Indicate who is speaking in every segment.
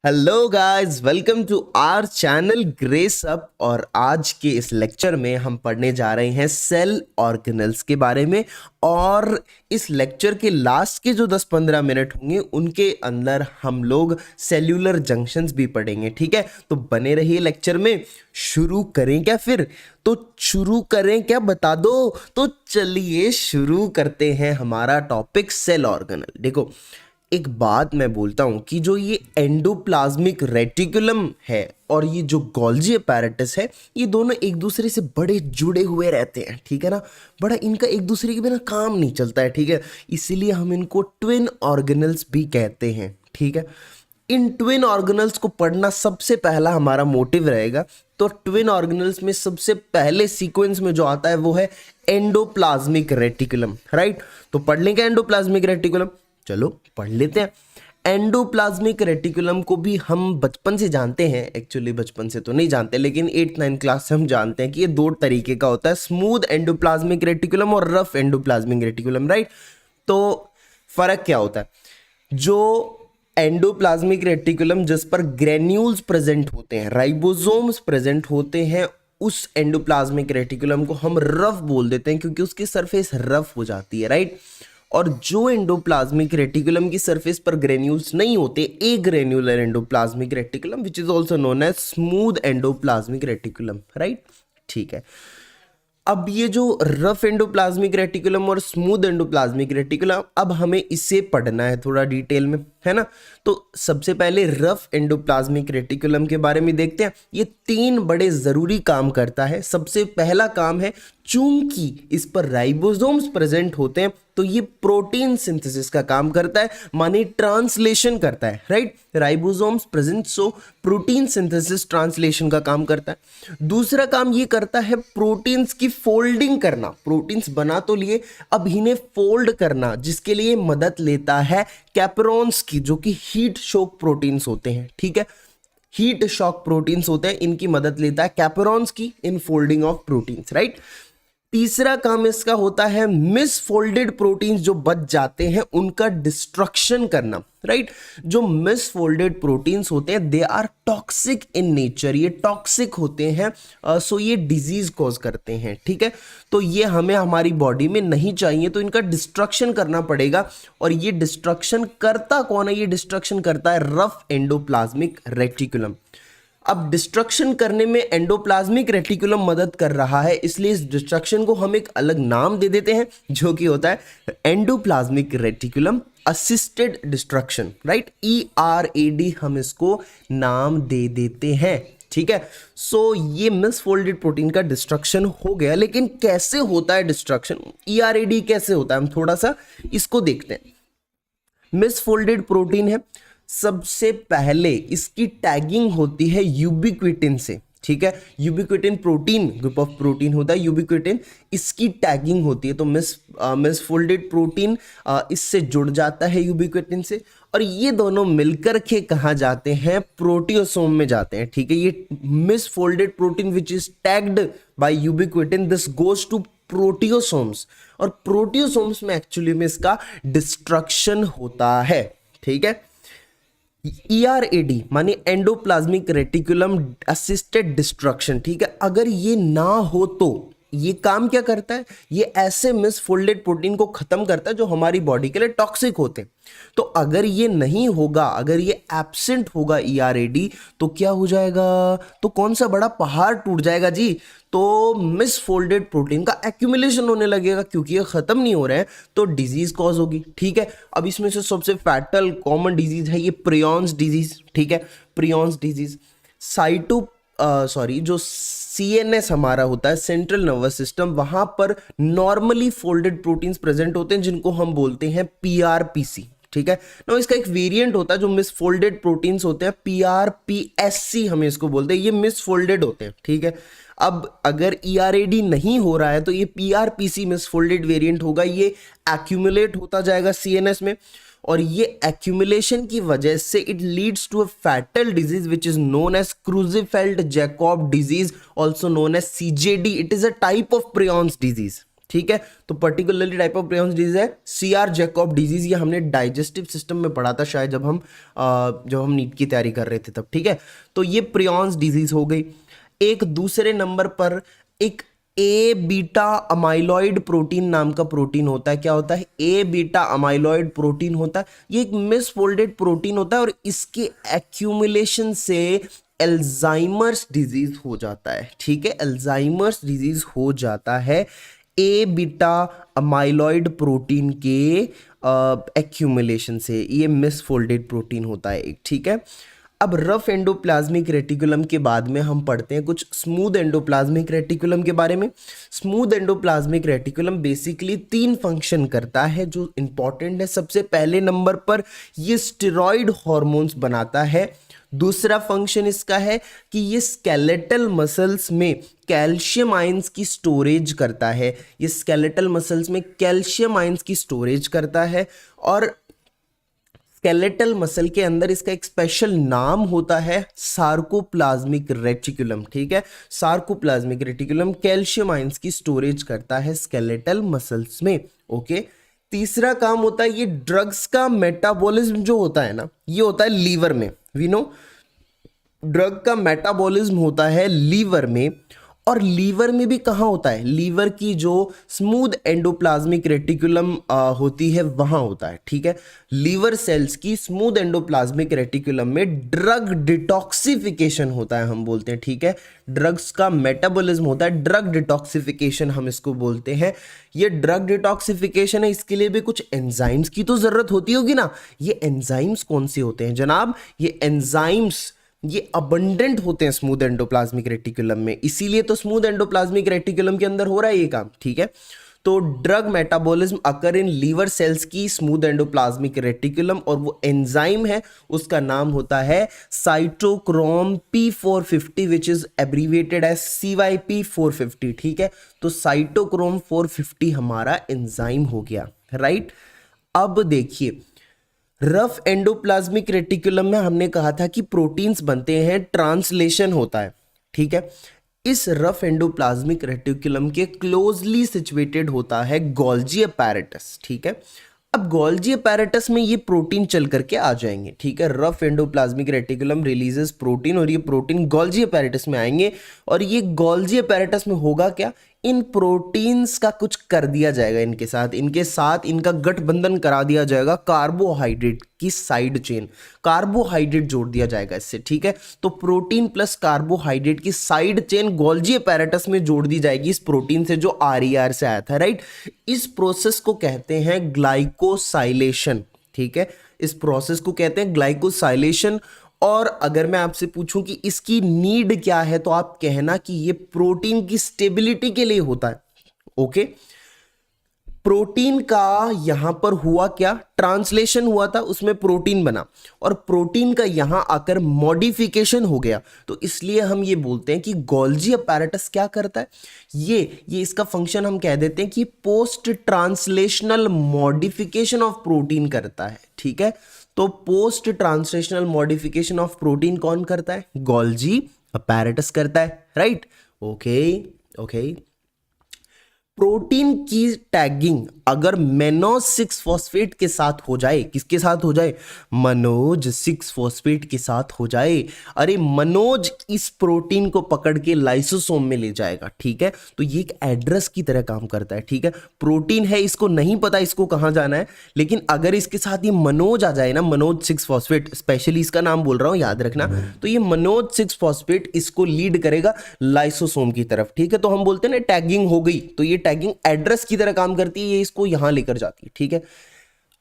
Speaker 1: Hello guys, welcome to our channel grace up. और आज के इस लेक्चर में हम पढ़ने जा रहे हैं सेल ऑर्गेनल्स के बारे में। और इस लेक्चर के लास्ट के जो 10-15 मिनट होंगे उनके अंदर हम लोग सेल्यूलर जंक्शंस भी पढ़ेंगे। ठीक है, तो बने रहिए लेक्चर में। शुरू करें क्या? फिर तो शुरू करें क्या, बता दो। तो चलिए शुरू करते हैं हमारा टॉपिक सेल ऑर्गेनल। देखो, एक बात मैं बोलता हूं कि जो ये एंडोप्लाज्मिक रेटिकुलम है और ये जो गोल्जी अपैरेटस है, ये दोनों एक दूसरे से बड़े जुड़े हुए रहते हैं। ठीक है ना, बड़ा इनका एक दूसरे के बिना काम नहीं चलता है। ठीक है, इसीलिए हम इनको ट्विन ऑर्गेनल्स भी कहते हैं। ठीक है, इन ट्विन ऑर्गेनल्स को पढ़ना सबसे पहला हमारा मोटिव रहेगा। तो ट्विन ऑर्गेनल्स में सबसे पहले सीक्वेंस में जो आता है वो है एंडोप्लाज्मिक रेटिकुलम। राइट, तो पढ़ लेंगे एंडोप्लाज्मिक रेटिकुलम। चलो पढ़ लेते हैं। एंडोप्लाज्मिक रेटिकुलम को भी हम बचपन से जानते हैं। एक्चुअली बचपन से तो नहीं जानते, लेकिन 8-9 क्लास से हम जानते हैं कि ये दो तरीके का होता है, स्मूथ एंडोप्लाज्मिक रेटिकुलम और रफ एंडोप्लाज्मिक रेटिकुलम। राइट, तो फर्क क्या होता है? जो एंडोप्लाज्मिक रेटिकुलम जिस पर ग्रेन्यूल्स प्रेजेंट होते हैं, राइबोसोम्स प्रेजेंट होते हैं, उस एंडोप्लाज्मिक रेटिकुलम को हम रफ बोल देते हैं क्योंकि उसकी सरफेस रफ हो जाती है। राइट, और जो एंडोप्लाज्मिक रेटिकुलम की सरफेस पर ग्रेन्यूल्स नहीं होते, agranular endoplasmic reticulum which is also known as smooth endoplasmic reticulum. Right, ठीक है। अब ये जो रफ एंडोप्लाज्मिक रेटिकुलम और स्मूथ एंडोप्लाज्मिक रेटिकुलम, अब हमें इसे पढ़ना है थोड़ा डिटेल में, है ना। तो सबसे पहले रफ एंडोप्लाज्मिक रेटिकुलम के बारे में देखते हैं। ये 3 बड़े जरूरी काम करता है। सबसे पहला काम है, चूंकि इस पर राइबोसोम्स प्रेजेंट होते हैं तो ये प्रोटीन सिंथेसिस का काम करता है, माने ट्रांसलेशन करता है। Right, ribosomes present, so protein synthesis translation का काम करता है। दूसरा काम ये करता है प्रोटीन्स की फोल्डिंग करना। प्रोटीन्स बना तो लिए, अब इन्हें फोल्ड करना, जिसके लिए मदद लेता है कैपरॉन्स की, जो कि हीट शॉक प्रोटीन्स होते हैं। ठीक है, हीट शॉक प्रोटीन्स होते हैं, इनकी मदद लेता है कैपरॉन्स की in folding of proteins. Right, तीसरा काम इसका होता है मिसफोल्डेड प्रोटीन्स जो बच जाते हैं उनका डिस्ट्रक्शन करना। राइट, जो मिसफोल्डेड प्रोटीन्स होते हैं they are toxic in nature, ये टॉक्सिक होते हैं, सो ये डिजीज कॉज करते हैं। ठीक है, तो ये हमें हमारी बॉडी में नहीं चाहिए, तो इनका डिस्ट्रक्शन करना पड़ेगा। और ये डिस्ट्रक्शन करता कौन है? ये डिस्ट्रक्शन करता है रफ एंडोप्लाज्मिक रेटिकुलम। अब डिस्ट्रक्शन करने में एंडोप्लाज्मिक रेटिकुलम मदद कर रहा है, इसलिए इस डिस्ट्रक्शन को हम एक अलग नाम दे देते हैं जो कि होता है endoplasmic reticulum assisted destruction. Right, ERAD हम इसको नाम दे देते हैं। ठीक है, सो ये मिसफोल्डेड प्रोटीन का डिस्ट्रक्शन हो गया। लेकिन कैसे होता है डिस्ट्रक्शन, ERAD कैसे होता है, हम थोड़ा सा इसको देखते हैं। मिसफोल्डेड प्रोटीन है, सबसे पहले इसकी टैगिंग होती है यूबिक्विटिन से। ठीक है, यूबिक्विटिन प्रोटीन, ग्रुप ऑफ प्रोटीन होता है यूबिक्विटिन, इसकी टैगिंग होती है। तो मिसफोल्डेड प्रोटीन इससे जुड़ जाता है यूबिक्विटिन से, और ये दोनों मिलकर के कहाँ जाते हैं? प्रोटियोसोम में जाते हैं। ठीक है, ये misfolded protein which is tagged by ubiquitin, this goes to proteasomes, और प्रोटियोसोम्स में एक्चुअली में इसका डिस्ट्रक्शन होता है। ठीक है, ERAD माने एंडोप्लाज्मिक रेटिकुलम असिस्टेड डिस्ट्रक्शन। ठीक है, अगर ये ना हो तो ये काम क्या करता है? ये ऐसे मिसफोल्डेड प्रोटीन को खत्म करता है जो हमारी बॉडी के लिए टॉक्सिक होते हैं। तो अगर ये नहीं होगा, अगर ये एब्सेंट होगा ERAD, तो क्या हो जाएगा? तो कौन सा बड़ा पहाड़ टूट जाएगा जी। तो मिसफोल्डेड प्रोटीन का एक्यूमुलेशन होने लगेगा, क्योंकि ये खत्म नहीं हो रहे हैं तो डिजीज कॉज होगी। ठीक है, अब इसमें से सबसे फैटल कॉमन डिजीज है ये प्रियॉन्स डिजीज। ठीक है, प्रियॉन्स डिजीज जो CNS हमारा होता है, सेंट्रल नर्वस सिस्टम, वहां पर नॉर्मली फोल्डेड प्रोटीन्स प्रेजेंट होते हैं जिनको हम बोलते हैं PRPC। ठीक है ना, इसका एक वेरिएंट होता है जो मिसफोल्डेड प्रोटीन्स होते हैं, PRPSC हमें इसको बोलते हैं, ये मिसफोल्डेड होते हैं। ठीक है, अब अगर ERAD नहीं हो रहा है तो ये PRPC मिसफोल्डेड वेरिएंट होगा, ये एक्यूमुलेट होता जाएगा CNS में, और ये एक्यूमुलेशन की वजह से it leads to a fatal disease which is known as Creutzfeldt Jakob disease, also known as CJD। It is a type of prions disease. ठीक है। तो particularly type of prions disease है सीआर जैकब डिजीज, ये हमने digestive system में पढ़ा था शायद जब हम नीट की तैयारी कर रहे थे तब, ठीक है। तो ये प्रियॉन्स डिजीज हो गई। एक दूसरे नंबर पर एक ए बीटा अमाइलॉइड प्रोटीन नाम का प्रोटीन होता है। क्या होता है? ए बीटा अमाइलॉइड प्रोटीन होता है। ये एक मिसफोल्डेड प्रोटीन होता है और इसके एक्यूमुलेशन से अल्जाइमर्स डिजीज हो जाता है, ठीक है। अल्जाइमर्स डिजीज हो जाता है ए बीटा अमाइलॉइड प्रोटीन के एक्यूमुलेशन से। ये मिसफोल्डेड प्रोटीन होता है एक, ठीक है। अब रफ एंडोप्लाज्मिक रेटिकुलम के बाद में हम पढ़ते हैं कुछ स्मूथ एंडोप्लाज्मिक रेटिकुलम के बारे में। Smooth endoplasmic reticulum basically 3 function करता है जो इंपॉर्टेंट है। सबसे पहले नंबर पर ये स्टेरॉइड हार्मोन्स बनाता है। दूसरा फंक्शन इसका है कि ये स्केलेटल मसल्स में कैल्शियम आयंस की स्टोरेज करता है। ये स्केलेटल मसल्स में कैल्शियम आयंस की स्टोरेज करता है और स्केलेटल मसल के अंदर इसका एक स्पेशल नाम होता है सार्कोप्लाज्मिक रेटिकुलम, ठीक है। सार्कोप्लाज्मिक रेटिकुलम कैल्शियम आयंस की स्टोरेज करता है स्केलेटल मसल्स में, ओके। तीसरा काम होता है ये ड्रग्स का मेटाबॉलिज्म जो होता है ना, ये होता है लीवर में। वी नो ड्रग का मेटाबॉलिज्म होता है लीवर में, और लीवर में भी कहाँ होता है? लीवर की जो स्मूथ एंडोप्लाज्मिक रेटिकुलम होती है वहां होता है, ठीक है। लीवर सेल्स की स्मूथ एंडोप्लाज्मिक रेटिकुलम में ड्रग डिटॉक्सिफिकेशन होता है, हम बोलते हैं, ठीक है। ड्रग्स का मेटाबॉलिज्म होता है, ड्रग डिटॉक्सिफिकेशन हम इसको बोलते हैं। ये ड्रग डिटॉक्सिफिकेशन है, इसके लिए भी कुछ एंजाइम्स की तो जरूरत होती होगी ना। ये एंजाइम्स कौन से होते हैं जनाब? ये एंजाइम्स ये अबंडेंट होते हैं स्मूथ एंडोप्लाज्मिक रेटिकुलम में, इसीलिए तो स्मूथ एंडोप्लाज्मिक रेटिकुलम के अंदर हो रहा है ये काम, ठीक है। तो drug metabolism occur in liver cells की स्मूथ एंडोप्लाज्मिक रेटिकुलम, और वो एंजाइम है उसका नाम होता है cytochrome P450 which is abbreviated as CYP450, ठीक है। तो साइटोक्रोम 450 हमारा एंजाइम हो गया, राइट। अब देखिए रफ एंडोप्लाज्मिक रेटिकुलम में हमने कहा था कि प्रोटीन्स बनते हैं, ट्रांसलेशन होता है, ठीक है। इस रफ एंडोप्लाज्मिक रेटिकुलम के क्लोजली सिचुएटेड होता है गोल्जी अपैरेटस, ठीक है। अब गोल्जी अपैरेटस में ये प्रोटीन चल करके आ जाएंगे, ठीक है। Rough endoplasmic reticulum releases protein और ये प्रोटीन गोल्जी अपैरेटस में आएंगे, और ये गोल्जी अपैरेटस में होगा क्या? इन प्रोटीन्स का कुछ कर दिया जाएगा इनके साथ इनका गठबंधन करा दिया जाएगा कार्बोहाइड्रेट की साइड चेन, कार्बोहाइड्रेट जोड़ दिया जाएगा इससे, ठीक है। तो प्रोटीन प्लस कार्बोहाइड्रेट की साइड चेन गोल्जी अपैरेटस में जोड़ दी जाएगी इस प्रोटीन से जो RER से आया था, राइट। इस प्रोसेस को कहते हैं ग्लाइकोसाइलेशन, ठीक है। इस प्रोसेस को कहते हैं ग्लाइकोसाइलेशन। और अगर मैं आपसे पूछूं कि इसकी नीड क्या है, तो आप कहना कि ये प्रोटीन की स्टेबिलिटी के लिए होता है, ओके। प्रोटीन का यहां पर हुआ क्या? ट्रांसलेशन हुआ था, उसमें प्रोटीन बना, और प्रोटीन का यहां आकर मॉडिफिकेशन हो गया। तो इसलिए हम ये बोलते हैं कि गोल्जी अपैरेटस क्या करता है? ये इसका फंक्शन हम कह देते हैं कि post translational modification of protein करता है, ठीक है। तो post translational modification of protein कौन करता है? गोल्जी अपैरेटस करता है, राइट। ओके। प्रोटीन की टैगिंग अगर मेनोज 6 फॉस्फेट के साथ हो जाए, किसके साथ हो जाए? मनोज 6 फॉस्फेट के साथ हो जाए। अरे मनोज इस प्रोटीन को पकड़ के लाइसोसोम में ले जाएगा, ठीक है। तो ये एक एड्रेस की तरह काम करता है, ठीक है। प्रोटीन है, इसको नहीं पता इसको कहां जाना है, लेकिन अगर इसके साथ ये मनोज आ जाए ना, मनोज 6 फॉस्फेट, स्पेशली इसका नाम बोल रहा हूं, याद रखना। तो ये मनोज 6 फॉस्फेट इसको लीड करेगा लाइसोसोम की तरफ, ठीक है। तो हम बोलते हैं ना टैगिंग हो गई, तो ये टैगिंग एड्रेस की तरह काम करती है, ये इसको यहां लेकर जाती है, ठीक है।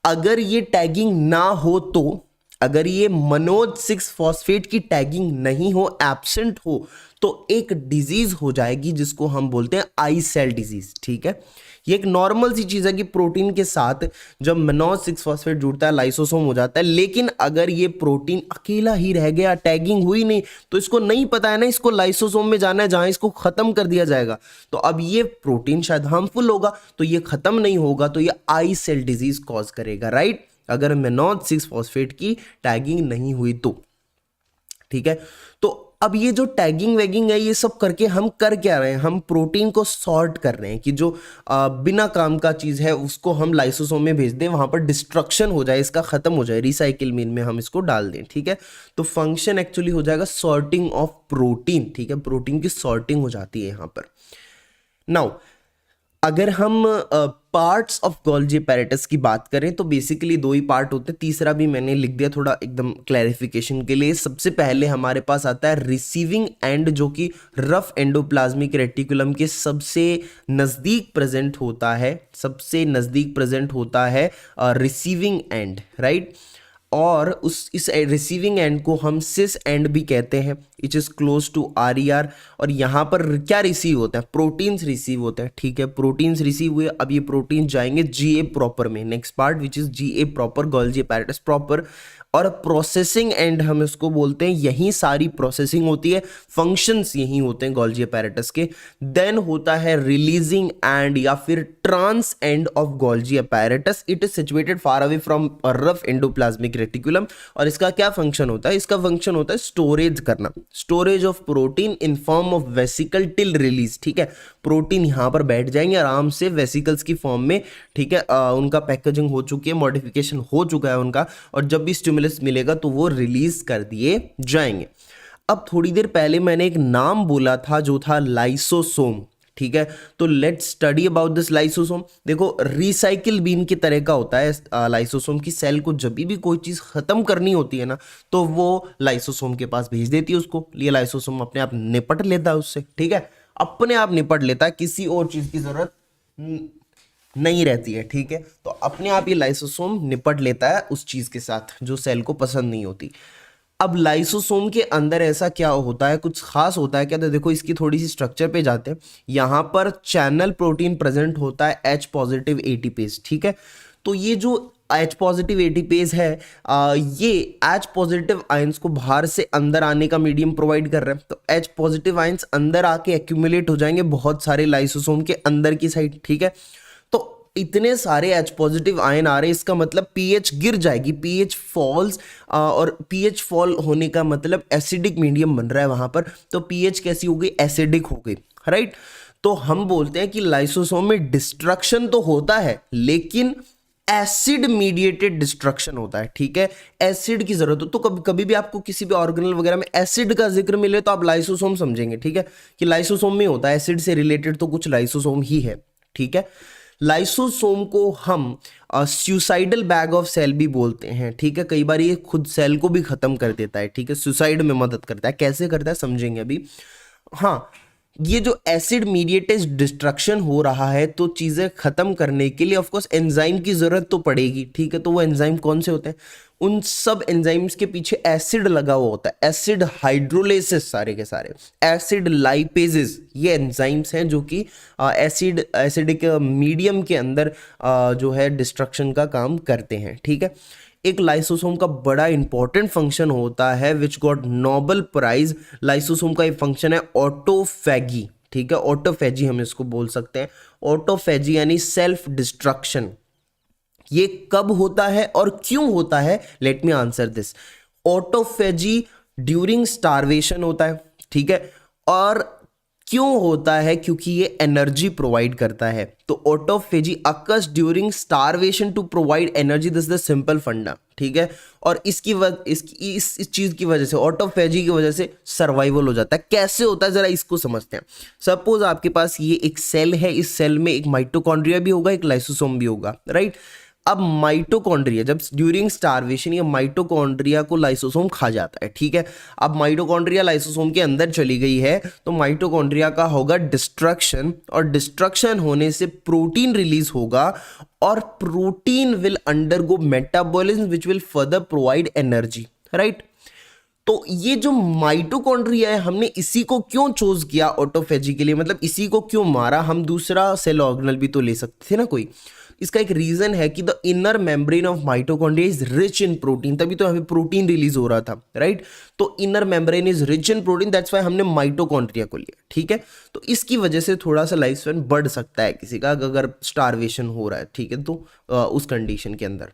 Speaker 1: अगर ये टैगिंग ना हो, तो अगर ये मनोज 6 फॉस्फेट की टैगिंग नहीं हो, एब्सेंट हो, तो एक डिजीज हो जाएगी जिसको हम बोलते हैं आई सेल डिजीज, ठीक है। ये एक नॉर्मल सी चीज है कि प्रोटीन के साथ जब मनोज 6 फॉस्फेट जुड़ता है लाइसोसोम हो जाता है, लेकिन अगर ये प्रोटीन अकेला ही रह गया, टैगिंग हुई नहीं, तो इसको नहीं पता है ना इसको लाइसोसोम में जाना है जहां इसको खत्म कर दिया जाएगा। तो अब ये प्रोटीन शायद हार्मफुल होगा, तो ये खत्म नहीं होगा, तो ये आई सेल डिजीज कॉज करेगा, राइट। अगर मनोज 6 फॉस्फेट की टैगिंग नहीं हुई तो, ठीक है। तो अब ये जो टैगिंग वैगिंग है ये सब करके हम कर क्या रहे हैं, हम प्रोटीन को सॉर्ट कर रहे हैं कि जो बिना काम का चीज़ है उसको हम लाइसोसोम में भेज दें, वहाँ पर डिस्ट्रक्शन हो जाए, इसका ख़त्म हो जाए, रिसाइकिल बिन में हम इसको डाल दें, ठीक है। तो फंक्शन एक्चुअली हो जाएगा सॉर्टिंग ऑफ प्रोटीन, ठीक है, प्रोटीन की सॉर्टिंग हो जाती है यहाँ पर। नाउ अगर हम पार्ट्स ऑफ गोल्जी अपैरेटस की बात करें तो बेसिकली दो ही पार्ट होते हैं, तीसरा भी मैंने लिख दिया थोड़ा एकदम क्लैरिफिकेशन के लिए। सबसे पहले हमारे पास आता है रिसीविंग एंड, जो कि रफ एंडोप्लाज्मिक रेटिकुलम के सबसे नज़दीक प्रेजेंट होता है, सबसे नज़दीक प्रेजेंट होता है रिसीविंग एंड, राइट। और इस रिसीविंग एंड को हम सिस एंड भी कहते हैं, it is close to RER। और यहाँ पर क्या रिसीव होता है, प्रोटीन्स रिसीव होते हैं, ठीक है, प्रोटीन्स रिसीव हुए। अब ये प्रोटीन जाएंगे GA प्रॉपर में, next part which is GA proper, Golgi apparatus proper. और प्रोसेसिंग एंड हम इसको बोलते हैं, यहीं सारी प्रोसेसिंग होती है, फंक्शंस यहीं होते हैं गोल्जी अपैरेटस के। देन होता है रिलीजिंग एंड या फिर trans end of Golgi apparatus, it is situated far away from rough endoplasmic reticulum. और इसका क्या फंक्शन होता है, इसका फंक्शन होता है स्टोरेज करना, storage of protein in form of vesicle till release, ठीक है। प्रोटीन यहाँ पर बैठ जाएंगे आराम से वेसिकल्स की फॉर्म में, ठीक है, उनका पैकेजिंग हो चुकी है, मॉडिफिकेशन हो चुका है उनका, और जब भी स्टिमुलस मिलेगा तो वो रिलीज कर दिए जाएंगे। अब थोड़ी देर पहले मैंने एक नाम बोला था जो था लाइसोसोम, ठीक है। तो let's study about this lysosome. देखो रिसाइकिल बीन की तरह का होता है लाइसोसोम की, सेल को जब भी कोई चीज खत्म करनी होती है ना तो वो लाइसोसोम के पास भेज देती है उसको, ये लाइसोसोम अपने आप निपट लेता है उससे, ठीक है, अपने आप निपट लेता है, किसी और चीज की जरूरत नहीं रहती है, ठीक है। तो अपने आप ये लाइसोसोम निपट लेता है उस चीज के साथ जो सेल को पसंद नहीं होती। अब लाइसोसोम के अंदर ऐसा क्या होता है, कुछ खास होता है क्या, तो देखो इसकी थोड़ी सी स्ट्रक्चर पे जाते हैं। यहाँ पर चैनल प्रोटीन प्रेजेंट होता है H पॉजिटिव एटीपेज, ठीक है। तो ये जो H पॉजिटिव एटीपेज है ये H पॉजिटिव आयंस को बाहर से अंदर आने का मीडियम प्रोवाइड कर रहे हैं। तो H पॉजिटिव आयंस अंदर आके एक्यूमुलेट हो जाएंगे बहुत सारे लाइसोसोम के अंदर की साइड, ठीक है। तो इतने सारे H पॉजिटिव आयन आ रहे हैं, इसका मतलब pH गिर जाएगी, pH फॉल्स, और pH फॉल होने का मतलब एसिडिक मीडियम बन रहा है वहां पर, तो pH कैसी हो गई, एसिडिक हो गई, राइट। तो हम बोलते हैं कि लाइसोसोम में डिस्ट्रक्शन तो होता है लेकिन एसिड मीडिएटेड डिस्ट्रक्शन होता है, ठीक है। एसिड की जरूरत हो तो कभी कभी भी आपको किसी भी ऑर्गेनल वगैरह में एसिड का जिक्र मिले तो आप लाइसोसोम समझेंगे, ठीक है, कि लाइसोसोम में होता है, एसिड से रिलेटेड तो कुछ लाइसोसोम ही है, ठीक है। लाइसोसोम को हम सुसाइडल बैग ऑफ सेल भी बोलते हैं, ठीक है। कई बार ये खुद सेल को भी खत्म कर देता है, ठीक है, सुसाइड में मदद करता है, कैसे करता है समझेंगे अभी। हाँ, ये जो एसिड मीडिएटेड डिस्ट्रक्शन हो रहा है तो चीज़ें खत्म करने के लिए ऑफकोर्स एंजाइम की जरूरत तो पड़ेगी, ठीक है। तो वो एंजाइम कौन से होते हैं, उन सब एंजाइम्स के पीछे एसिड लगा हुआ होता है, एसिड हाइड्रोलेसिस, सारे के सारे एसिड लाइपेजेस, ये एंजाइम्स हैं जो कि एसिडिक मीडियम के अंदर जो है डिस्ट्रक्शन का काम करते हैं, ठीक है। एक लाइसोसोम का बड़ा इंपॉर्टेंट फंक्शन होता है which got Nobel prize, lysosome का एक फंक्शन है ऑटोफैगी, ठीक है, ऑटोफैजी हम इसको बोल सकते हैं। ऑटोफैजी यानी सेल्फ डिस्ट्रक्शन, ये कब होता है और क्यों होता है, let me answer this. Autophagy during starvation होता है, ठीक है, और क्यों होता है, क्योंकि ये एनर्जी प्रोवाइड करता है। तो autophagy occurs during starvation to provide energy, this the simple funda, ठीक है। और इस चीज की वजह से, ऑटोफेजी की वजह से सर्वाइवल हो जाता है। कैसे होता है जरा इसको समझते हैं। सपोज आपके पास ये एक सेल है, इस सेल में एक माइटोकॉन्ड्रिया भी होगा, एक लाइसोसोम भी होगा, राइट। अब माइटोकॉन्ड्रिया जब ड्यूरिंग स्टारवेशन ये माइटोकॉन्ड्रिया को लाइसोसोम खा जाता है, ठीक है। अब माइटोकॉन्ड्रिया लाइसोसोम के अंदर चली गई है तो माइटोकॉन्ड्रिया का होगा डिस्ट्रक्शन, और डिस्ट्रक्शन होने से प्रोटीन रिलीज होगा, और protein will undergo metabolism which will further provide energy, right. तो ये जो माइटोकॉन्ड्रिया है हमने इसी को क्यों चूज किया ऑटोफेजी के लिए, मतलब इसी को क्यों मारा, हम दूसरा सेल ऑर्गेनल भी तो ले सकते थे ना कोई। इसका एक रीजन है कि the inner membrane of mitochondria is rich in protein, तभी तो हमें प्रोटीन रिलीज हो रहा था, राइट। तो inner membrane is rich in protein, that's why हमने माइटोकॉन्ड्रिया को लिया, ठीक है। तो इसकी वजह से थोड़ा सा लाइफ स्पैन बढ़ सकता है किसी का अगर स्टारवेशन हो रहा है, ठीक है, तो उस कंडीशन के अंदर।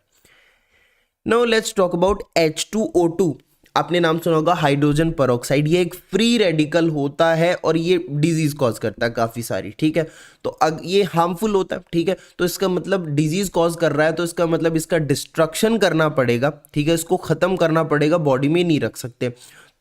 Speaker 1: Now let's talk about H2O2। आपने नाम सुना होगा हाइड्रोजन पेरोक्साइड, ये एक फ्री रेडिकल होता है और ये डिजीज कॉज करता है काफ़ी सारी, ठीक है। तो ये हार्मफुल होता है, ठीक है, तो इसका मतलब डिजीज कॉज कर रहा है तो इसका मतलब इसका डिस्ट्रक्शन करना पड़ेगा, ठीक है, इसको ख़त्म करना पड़ेगा, बॉडी में नहीं रख सकते।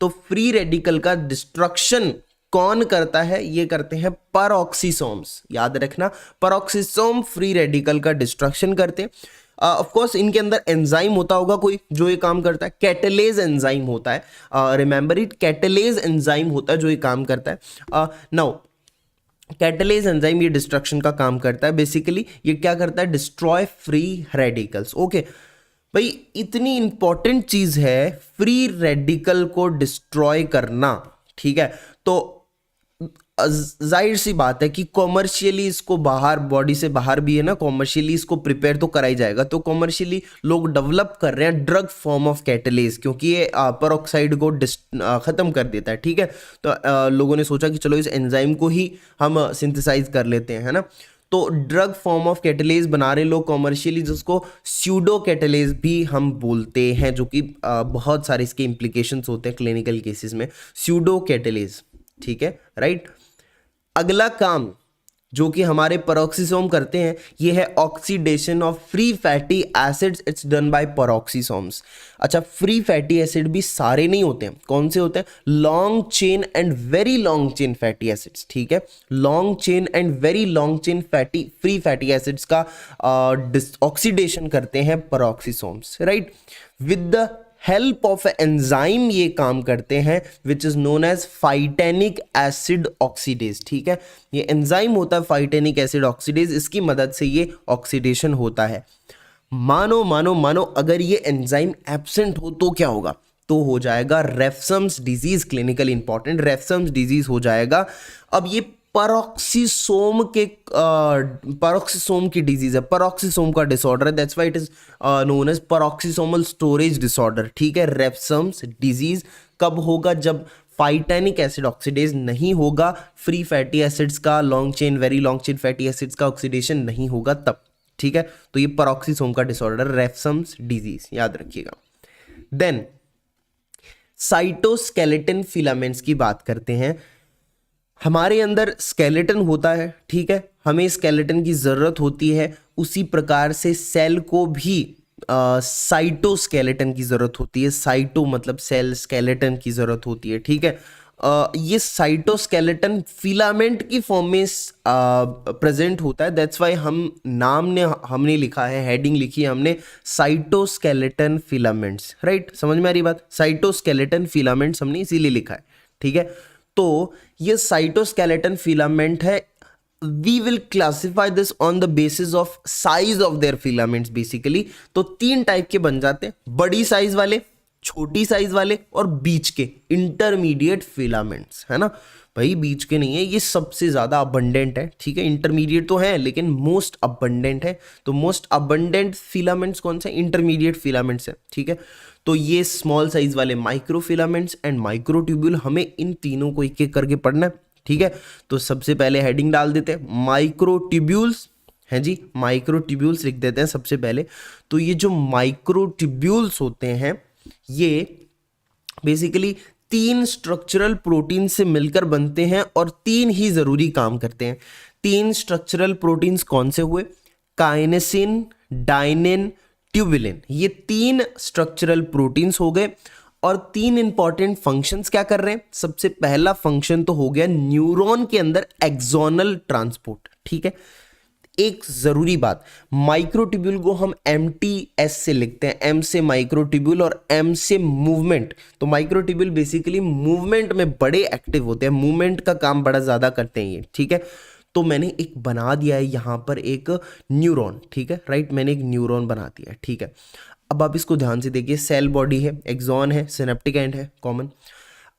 Speaker 1: तो फ्री रेडिकल का डिस्ट्रक्शन कौन करता है? ये करते हैं पेरोक्सिसोम्स, याद रखना, पेरोक्सिसोम फ्री रेडिकल का डिस्ट्रक्शन करते हैं। ऑफ कोर्स इनके अंदर एंजाइम होता होगा कोई जो ये काम करता है, कैटलेज एंजाइम होता है, रिमेंबर इट, कैटलेज एंजाइम होता है जो ये काम करता है। नाउ कैटलेज एंजाइम ये डिस्ट्रक्शन का काम करता है, बेसिकली ये क्या करता है, डिस्ट्रॉय फ्री रेडिकल्स। ओके भाई, इतनी इंपॉर्टेंट चीज है फ्री रेडिकल को डिस्ट्रॉय करना, ठीक है। तो जाहिर सी बात है कि कॉमर्शियली इसको बाहर, बॉडी से बाहर भी है ना, कॉमर्शियली इसको प्रिपेयर तो करा ही जाएगा। तो कॉमर्शियली लोग डेवलप कर रहे हैं ड्रग फॉर्म ऑफ कैटलेज, क्योंकि ये पेरोक्साइड को ख़त्म कर देता है, ठीक है। तो लोगों ने सोचा कि चलो इस एंजाइम को ही हम सिंथेसाइज कर लेते हैं, है ना। तो ड्रग फॉर्म ऑफ कैटलेज बना रहे लोग कॉमर्शियली, जिसको स्यूडो कैटलेज भी हम बोलते हैं, जो कि बहुत सारे इसके इम्प्लीकेशंस होते हैं क्लिनिकल केसेस में, स्यूडो कैटलेज, ठीक है, राइट। अगला काम जो कि हमारे पेरोक्सिसोम करते हैं ये है oxidation of free fatty acids, it's done by peroxisomes. अच्छा, फ्री फैटी एसिड भी सारे नहीं होते हैं, कौन से होते हैं? Long chain and very long chain fatty acids, ठीक है। Long chain and very long chain fatty free fatty acids का ऑक्सीडेशन करते हैं peroxisomes, right. With the help of enzyme ये काम करते हैं which is known as phytanic acid oxidase, ठीक है। ये एंजाइम होता है फाइटेनिक एसिड ऑक्सीडेज, इसकी मदद से ये ऑक्सीडेशन होता है। मानो अगर ये एंजाइम एब्सेंट हो तो क्या होगा? तो हो जाएगा रेफसम्स डिजीज, क्लिनिकल इंपॉर्टेंट रेफसम्स डिजीज हो जाएगा। अब ये पेरोक्सिसोम की डिजीज है, पेरोक्सिसोम का डिसऑर्डर है, that's why it is known as peroxisomal storage disorder, ठीक है। रेफसम्स डिजीज कब होगा? जब फाइटेनिक एसिड ऑक्सीडेज नहीं होगा, फ्री फैटी एसिड्स का, long chain very long chain fatty acids का ऑक्सीडेशन नहीं होगा तब, ठीक है। तो ये पेरोक्सिसोम का डिसऑर्डर, रेफसम्स डिजीज, याद रखिएगा। देन साइटोस्केलेटन फिलामेंट्स की बात करते हैं। हमारे अंदर स्केलेटन होता है, ठीक है, हमें स्केलेटन की ज़रूरत होती है, उसी प्रकार से सेल को भी साइटोस्केलेटन की ज़रूरत होती है। साइटो मतलब सेल, स्केलेटन की ज़रूरत होती है, ठीक है। ये साइटोस्केलेटन फिलामेंट की फॉर्म में प्रेजेंट होता है, दैट्स वाई हमने लिखा है, हेडिंग लिखी है हमने, साइटोस्केलेटन फिलामेंट्स, राइट। समझ में आ रही बात? साइटोस्केलेटन फिलामेंट्स हमने इसीलिए लिखा है, ठीक है। तो ये साइटोस्केलेटन फिलामेंट है। We will classify this on the basis of size of their filaments basically. तो 3 टाइप के बन जाते हैं, बड़ी साइज वाले, छोटी साइज वाले और बीच के इंटरमीडिएट फिलामेंट्स, है ना भाई। बीच के नहीं है, ये सबसे ज्यादा अबंडेंट है, ठीक है। इंटरमीडिएट तो है लेकिन मोस्ट अबंडेंट है। तो मोस्ट अबंडेंट फिलामेंट्स कौन से? इंटरमीडिएट फिलामेंट्स है, ठीक है। तो ये स्मॉल साइज वाले माइक्रो फिलामेंट्स एंड माइक्रोट्यूब्यूल, हमें इन तीनों को एक एक करके पढ़ना है, ठीक है। तो सबसे पहले हेडिंग डाल देते हैं माइक्रोट्यूब्यूल्स, हैं जी, माइक्रोट्यूब्यूल्स लिख देते हैं सबसे पहले। तो ये जो माइक्रोट्यूब्यूल्स होते हैं ये बेसिकली 3 स्ट्रक्चरल प्रोटीन से मिलकर बनते हैं और 3 ही जरूरी काम करते हैं। 3 स्ट्रक्चरल प्रोटीन्स कौन से हुए? काइनेसिन, डाइनिन, ट्यूबुलिन, ये 3 स्ट्रक्चरल प्रोटीन्स हो गए। और 3 इंपॉर्टेंट फंक्शंस क्या कर रहे हैं? सबसे पहला फंक्शन तो हो गया न्यूरॉन के अंदर एक्सोनल ट्रांसपोर्ट, ठीक है। एक जरूरी बात, माइक्रोट्यूब्यूल को हम MTS से लिखते हैं, M से माइक्रोट्यूब्यूल और M से मूवमेंट। तो माइक्रोट्यूब्यूल बेसिकली मूवमेंट में बड़े एक्टिव होते हैं, मूवमेंट का काम बड़ा ज्यादा करते हैं ये, ठीक है। तो मैंने एक बना दिया है यहां पर एक न्यूरॉन, ठीक है, राइट, मैंने एक न्यूरॉन बना दिया है, ठीक है। अब आप इसको ध्यान से देखिए, सेल बॉडी है, एक्सॉन है, सिनेप्टिक एंड है कॉमन।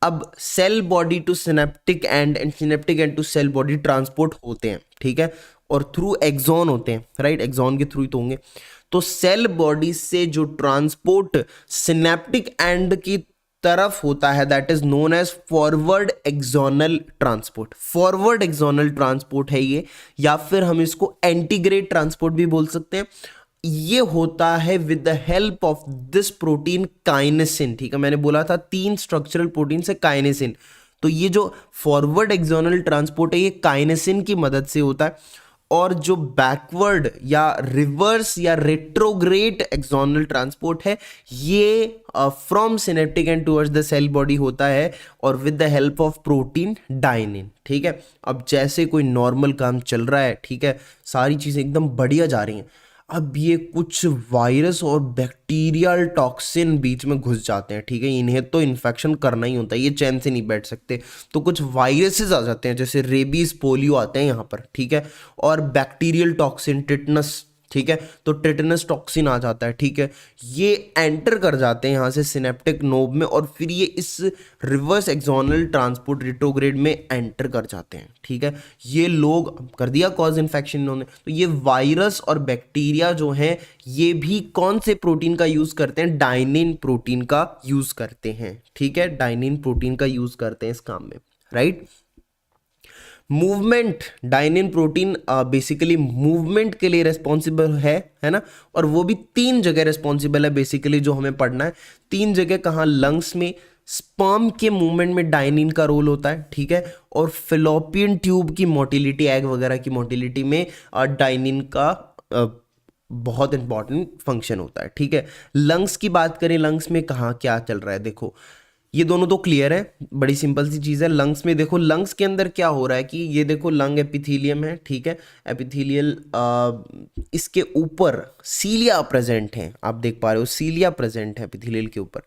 Speaker 1: अब cell body to synaptic end synaptic end to cell body transport होते हैं, ठीक है, और थ्रू एक्सॉन होते हैं, राइट, एक्सॉन के थ्रू ही तो होंगे। तो सेल बॉडी से जो ट्रांसपोर्ट सिनेप्टिक एंड की तरफ होता है that is known as forward axonal transport. Forward axonal transport है ये, या फिर हम इसको एंटीग्रेट ट्रांसपोर्ट भी बोल सकते हैं। ये होता है with the help of this protein काइनेसिन। ठीक है, मैंने बोला था 3 स्ट्रक्चरल प्रोटीन से काइनेसिन, तो ये जो फॉरवर्ड एक्सोनल ट्रांसपोर्ट है ये काइनेसिन की मदद से होता है, और जो बैकवर्ड या रिवर्स या रेट्रोग्रेड एक्सोनल ट्रांसपोर्ट है ये from synaptic end towards the cell body होता है, और with the help of protein dynein. ठीक है, अब जैसे कोई नॉर्मल काम चल रहा है, ठीक है, सारी चीज़ें एकदम बढ़िया जा रही हैं, अब ये कुछ वायरस और बैक्टीरियल टॉक्सिन बीच में घुस जाते हैं। ठीक है, इन्हें तो इन्फेक्शन करना ही होता है, ये चैन से नहीं बैठ सकते, तो कुछ वायरसेस आ जाते हैं, जैसे रेबीज, पोलियो आते हैं यहाँ पर। ठीक है, और बैक्टीरियल टॉक्सिन, टिटनस, ठीक है, तो टिटनस टॉक्सिन आ जाता है। ठीक है, ये एंटर कर जाते हैं यहाँ से सिनेप्टिक नोब में, और फिर ये इस रिवर्स एक्सोनल ट्रांसपोर्ट रिट्रोग्रेड में एंटर कर जाते हैं। ठीक है, ये लोग कर दिया कॉज इन्फेक्शन इन्होंने, तो ये वायरस और बैक्टीरिया जो हैं ये भी कौन से प्रोटीन का यूज करते हैं? डाइनिन प्रोटीन का यूज करते हैं। ठीक है, डाइनिन प्रोटीन का यूज करते हैं इस काम में, right. Movement, dynein protein basically movement के लिए रिस्पॉन्सिबल है ना, और वो भी 3 जगह रिस्पॉन्सिबल है बेसिकली, जो हमें पढ़ना है 3 जगह। कहाँ? लंग्स में, स्पर्म के मूवमेंट में डाइनिन का रोल होता है। ठीक है, और फिलोपियन ट्यूब की मोटिलिटी, एग वगैरह की मोटिलिटी में डाइनिन का बहुत इंपॉर्टेंट फंक्शन होता है। ठीक है, लंग्स की बात करें, लंग्स में कहाँ क्या चल रहा है, देखो ये दोनों तो क्लियर है, बड़ी सिंपल सी चीज़ है। लंग्स में देखो, लंग्स के अंदर क्या हो रहा है कि ये देखो लंग एपिथेलियम है। ठीक है, एपिथेलियल, इसके ऊपर सीलिया प्रेजेंट है, आप देख पा रहे हो सीलिया प्रेजेंट है एपिथेलियल के ऊपर।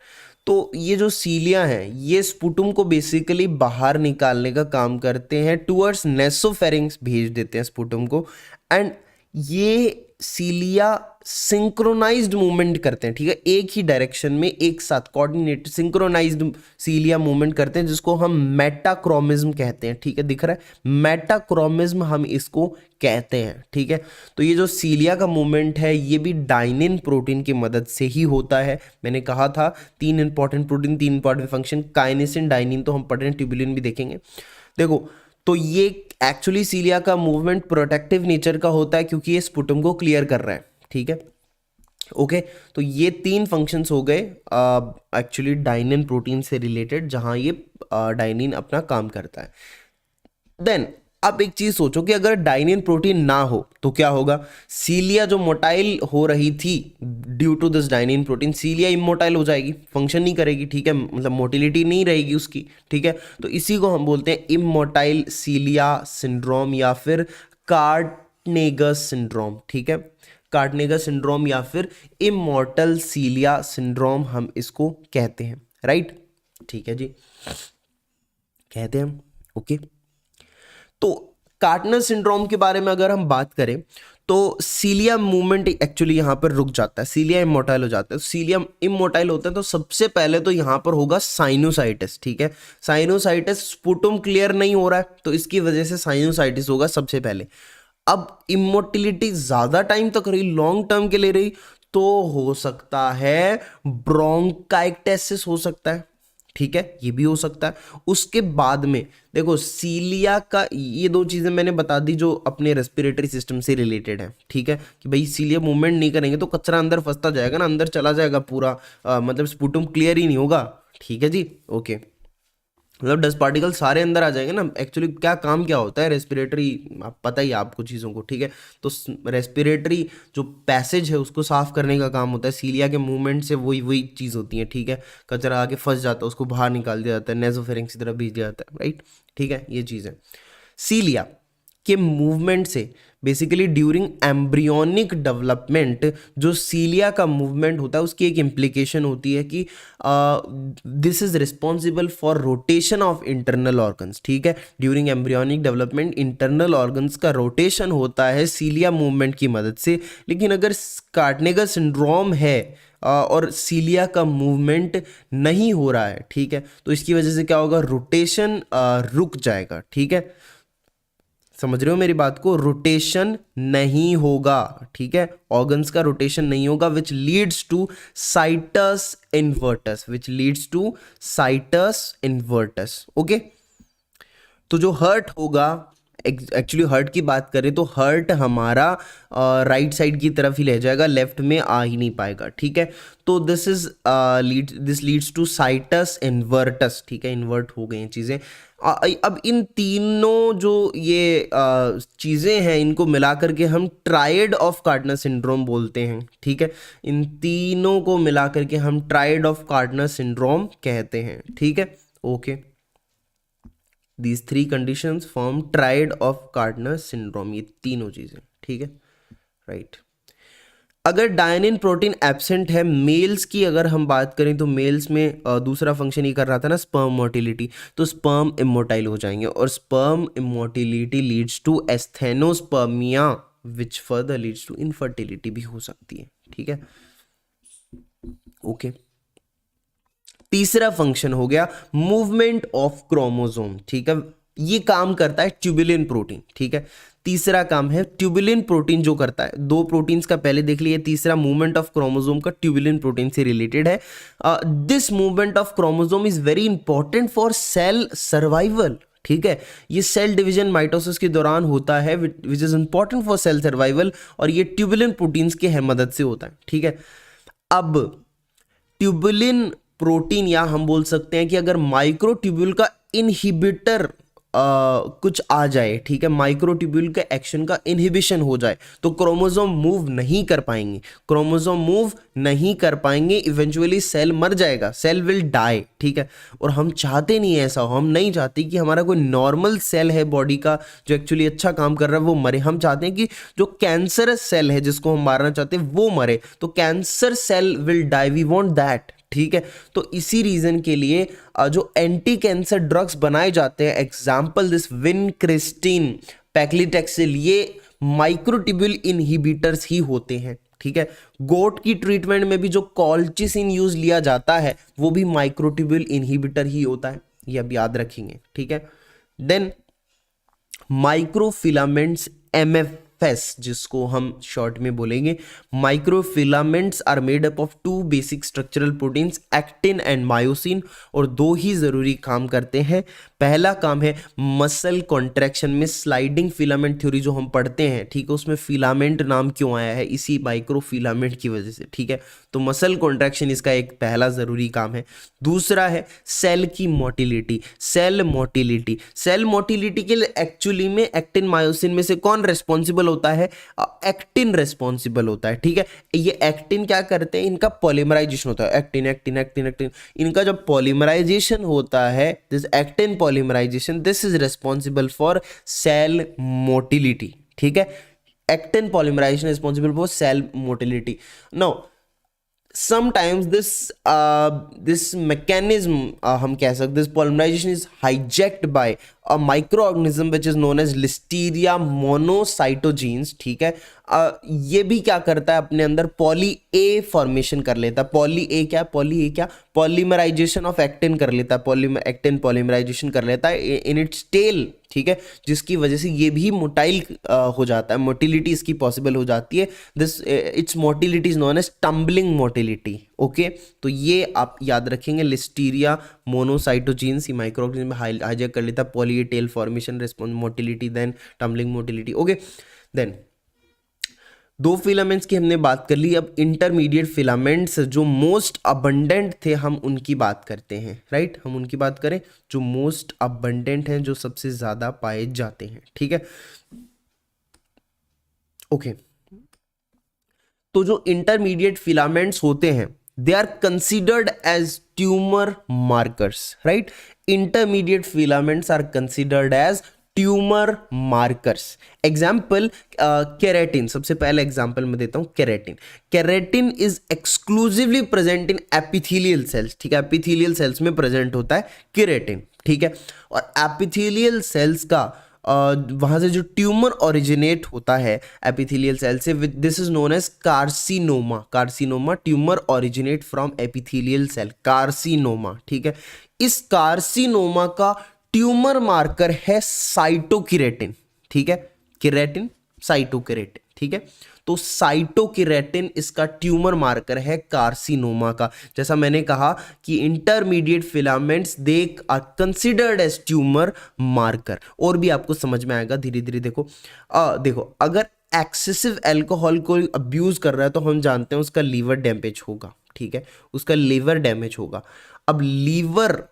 Speaker 1: तो ये जो सीलिया है ये स्पुटुम को बेसिकली बाहर निकालने का काम करते हैं, टुवर्ड्स नेसोफेरिंग्स भेज देते हैं स्पुटुम को, एंड ये सीलिया सिंक्रोनाइज्ड मूवमेंट करते हैं। ठीक है, एक ही डायरेक्शन में एक साथ कोऑर्डिनेट सिंक्रोनाइज्ड सीलिया मूवमेंट करते हैं, जिसको हम मेटाक्रोमिज्म कहते हैं। ठीक है, दिख रहा है, मेटाक्रोमिज्म हम इसको कहते हैं। ठीक है, तो ये जो सीलिया का मूवमेंट है ये भी डाइनिन प्रोटीन की मदद से ही होता है। मैंने कहा था 3 important protein, 3 important function, काइनेसिन, dynein तो हम पढ़ रहे हैं, ट्यूबुलिन भी देखेंगे। देखो, तो ये एक्चुअली सीलिया का मूवमेंट प्रोटेक्टिव नेचर का होता है, क्योंकि ये स्पुटम को क्लियर कर रहा है। ठीक है, ओके, तो ये 3 फंक्शंस हो गए एक्चुअली डाइनिन प्रोटीन से रिलेटेड, जहां ये डाइनिन अपना काम करता है। देन अब एक चीज सोचो कि अगर डाइनिन प्रोटीन ना हो तो क्या होगा? सीलिया जो मोटाइल हो रही थी due to this dynein protein, cilia immotile हो जाएगी, फंक्शन नहीं करेगी। ठीक है, मतलब मोटिलिटी नहीं रहेगी उसकी। ठीक है, तो इसी को हम बोलते हैं इमोटाइल सीलिया सिंड्रोम या फिर कार्टनेगस सिंड्रोम। ठीक है, कार्टनेगस सिंड्रोम या फिर इमोर्टल सीलिया सिंड्रोम हम इसको कहते हैं, राइट। ठीक है जी, कहते हैं हम, ओके। तो कार्टनर सिंड्रोम के बारे में अगर हम बात करें तो सीलिया मूवमेंट एक्चुअली यहाँ पर रुक जाता है, सीलिया इमोटाइल हो जाता है। तो सीलिया इमोटाइल होता है तो सबसे पहले तो यहाँ पर होगा साइनोसाइटिस। ठीक है, साइनोसाइटिस, स्पुटुम क्लियर नहीं हो रहा है तो इसकी वजह से साइनोसाइटिस होगा सबसे पहले। अब इमोटिलिटी ज्यादा टाइम तक रही, लॉन्ग टर्म के लिए रही, तो हो सकता है ब्रोंकाइटिस हो सकता है। ठीक है, ये भी हो सकता है। उसके बाद में देखो सीलिया का, ये 2 चीजें मैंने बता दी जो अपने रेस्पिरेटरी सिस्टम से रिलेटेड है। ठीक है, कि भाई सीलिया मूवमेंट नहीं करेंगे तो कचरा अंदर फंसता जाएगा ना, अंदर चला जाएगा पूरा, मतलब स्पुटुम क्लियर ही नहीं होगा। ठीक है जी, ओके, मतलब डस्ट पार्टिकल सारे अंदर आ जाएंगे ना। एक्चुअली क्या काम क्या होता है रेस्पिरेटरी, आप पता ही आपको चीज़ों को। ठीक है, तो रेस्पिरेटरी जो पैसेज है उसको साफ करने का काम होता है। सीलिया के मूवमेंट से वही चीज़ होती है। ठीक है, कचरा आके फंस जाता है, उसको बाहर निकाल दिया जाता है, नेसोफेरिंक्स की तरफ भेज दिया जाता है, राइट। ठीक है, ये चीज़ है। सीलिया के मूवमेंट से बेसिकली ड्यूरिंग एम्ब्रियोनिक डेवलपमेंट जो सीलिया का मूवमेंट होता है उसकी एक इम्प्लीकेशन होती है कि this is responsible for rotation of internal organs. ठीक है, during embryonic development internal organs का रोटेशन होता है सीलिया मूवमेंट की मदद से। लेकिन अगर कार्टनेगर सिंड्रोम है और सीलिया का मूवमेंट नहीं हो रहा है, ठीक है, तो इसकी वजह से क्या होगा? रोटेशन रुक जाएगा। ठीक है, समझ रहे हो मेरी बात को? रोटेशन नहीं होगा। ठीक है, ऑर्गन्स का रोटेशन नहीं होगा, which leads to situs inversus, which leads to situs inversus. Okay, तो जो हर्ट होगा एक्चुअली हर्ट की बात करें तो हर्ट हमारा राइट साइड की तरफ ही रह जाएगा, लेफ्ट में आ ही नहीं पाएगा, ठीक है। तो दिस लीड्स टू साइटस इन्वर्टस, ठीक है, इन्वर्ट हो गई हैं चीज़ें। अब इन तीनों जो ये चीज़ें हैं इनको मिला करके हम ट्रायड ऑफ गार्डनर सिंड्रोम बोलते हैं, ठीक है। इन तीनों को मिला करके हम ट्रायड ऑफ गार्डनर सिंड्रोम कहते हैं, ठीक है। Okay, these three conditions form triad of Gardner syndrome, ये तीनों चीज़ें, ठीक है, राइट। अगर डायनिन प्रोटीन एब्सेंट है, मेल्स की अगर हम बात करें तो मेल्स में दूसरा फंक्शन ये कर रहा था ना, स्पर्म मोटिलिटी, तो स्पर्म इमोटाइल हो जाएंगे और sperm immotility leads to asthenospermia which further leads to infertility भी हो सकती है, ठीक है। ओके, तीसरा फंक्शन हो गया मूवमेंट ऑफ क्रोमोसोम, ठीक है, ये काम करता है ट्यूबुलिन प्रोटीन, ठीक है। तीसरा काम है ट्यूबुलिन प्रोटीन जो करता है, दो प्रोटीन्स का पहले देख लिए, तीसरा मूवमेंट ऑफ क्रोमोसोम का ट्यूबुलिन प्रोटीन से रिलेटेड है। This movement of chromosome is very important for sale survival, ठीक है। ये सेल डिवीजन माइटोसिस के दौरान होता है which is important for sale survival, और ये ट्यूबुलिन प्रोटीन्स के मदद से होता है, ठीक है। अब ट्यूबुलिन प्रोटीन, या हम बोल सकते हैं कि अगर माइक्रोट्यूब्यूल का इनहिबिटर कुछ आ जाए, ठीक है, माइक्रोट्यूब्यूल के एक्शन का इनहिबिशन हो जाए तो क्रोमोसोम मूव नहीं कर पाएंगे, क्रोमोसोम मूव नहीं कर पाएंगे, इवेंचुअली सेल मर जाएगा, सेल विल डाई, ठीक है। और हम चाहते नहीं है ऐसा हो, हम नहीं चाहते कि हमारा कोई नॉर्मल सेल है बॉडी का जो एक्चुअली अच्छा काम कर रहा है वो मरे, हम चाहते हैं कि जो कैंसरस सेल है जिसको हम मारना चाहते हैं वो मरे, तो cancer cell will die, we want that, ठीक है। तो इसी रीजन के लिए जो एंटी कैंसर ड्रग्स बनाए जाते हैं, एग्जाम्पल दिस विनक्रिस्टिन, पैक्लिटेक्सिल, ये माइक्रोट्यूब्यूल इनहिबिटर्स ही होते हैं, ठीक है। गोट की ट्रीटमेंट में भी जो कॉल्चिसिन यूज लिया जाता है वो भी माइक्रोट्यूब्यूल इनहिबिटर ही होता है, ये अब याद रखेंगे, ठीक है। देन माइक्रोफिलामेंट्स, एमएफएस जिसको हम शॉर्ट में बोलेंगे, microfilaments are made up of two basic structural proteins, actin and myosin, और दो ही जरूरी काम करते हैं। पहला काम है मसल कॉन्ट्रैक्शन में स्लाइडिंग फिलामेंट थ्योरी जो हम पढ़ते हैं, ठीक है, उसमें फिलामेंट नाम क्यों आया है, इसी माइक्रोफिलामेंट की वजह से, ठीक है। तो मसल कॉन्ट्रैक्शन इसका एक पहला जरूरी काम है। दूसरा है सेल की motility, cell motility, cell motility के लिए एक्चुअली में एक्टिन मायोसिन में से कौन रेस्पॉन्सिबल होता है, एक्टिन रेस्पॉन्सिबल होता है, ठीक है। ये एक्टिन क्या करते हैं, इनका पॉलीमराइजेशन होता है, एक्टिन एक्टिन एक्टिन एक्टिन, इनका जब पॉलीमराइजेशन होता है, this actin polymerization, this is responsible for cell motility, ठीक है। Actin polymerization responsible for cell motility. Now sometimes this mechanism हम कह सकते, this polymerization is hijacked by a microorganism which is known as listeria monocytogenes, ठीक है। ये भी क्या करता है, अपने अंदर पॉली ए फॉर्मेशन कर लेता है, पॉली ए क्या पॉलीमराइजेशन ऑफ एक्टिन कर लेता है, एक्टिन पॉलीमराइजेशन कर लेता है इन इट्स टेल, ठीक है, जिसकी वजह से ये भी मोटाइल हो जाता है, मोटिलिटी इसकी पॉसिबल हो जाती है। This it's motility is known as tumbling motility, okay. तो ये आप याद रखेंगे, लिस्टीरिया मोनोसाइटोजीन्स ही माइक्रोऑर्गेनिज्म में हाईजैक कर लेता है poly A tail formation, response motility, then tumbling motility, okay. Then दो फिलामेंट्स की हमने बात कर ली, अब इंटरमीडिएट फिलामेंट्स जो मोस्ट अबंडेंट थे हम उनकी बात करते हैं, राइट। हम उनकी बात करें जो मोस्ट अबंडेंट हैं, जो सबसे ज्यादा पाए जाते हैं, ठीक है, ओके। तो जो इंटरमीडिएट फिलामेंट्स होते हैं they are considered as tumour markers, right. Intermediate filaments are considered as tumour markers. Example keratin, सबसे पहला एग्जाम्पल मैं देता हूं, keratin is exclusively present in epithelial cells, ठीक है, एपिथेलियल सेल्स में प्रेजेंट होता है केराटिन, ठीक है। और एपिथेलियल सेल्स का वहां से जो ट्यूमर ओरिजिनेट होता है एपिथेलियल सेल से, this is known as carcinoma, carcinoma tumour originate from epithelial cell, carcinoma, ठीक है। इस कार्सिनोमा का ट्यूमर मार्कर है साइटोकेरेटिन, ठीक है, केराटिन साइटोकेरेटिन, ठीक है। तो साइटोकेरेटिन इसका ट्यूमर मार्कर है कार्सिनोमा का। जैसा मैंने कहा कि intermediate filaments they are considered as tumour marker. और भी आपको समझ में आएगा धीरे धीरे। देखो अगर एक्सेसिव अल्कोहल को अब्यूज कर रहा है तो हम जानते हैं उसका लीवर डैमेज होगा, ठीक है, उसका लीवर डैमेज होगा। अब लीवर